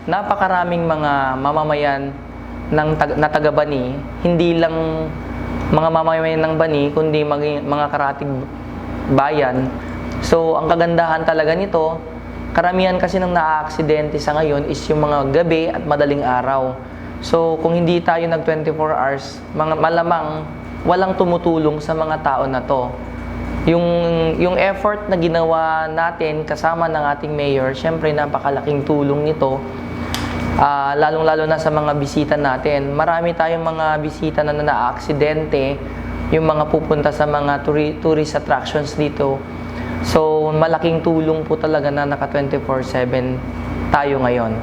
napakaraming mga mamamayan na taga-Bani, hindi lang mga mamamayan ng Bani, kundi mga karatig bayan. So, ang kagandahan talaga nito, karamihan kasi ng naaaksidente sa ngayon is yung mga gabi at madaling araw. So, kung hindi tayo nag 24 hours, malamang walang tumutulong sa mga tao na to. Yung effort na ginawa natin kasama ng ating mayor, syempre napakalaking tulong nito. Lalong-lalo na sa mga bisita natin. Marami tayong mga bisita na naaaksidente, yung mga pupunta sa mga tourist attractions dito. So, malaking tulong po talaga na naka 24/7 tayo ngayon.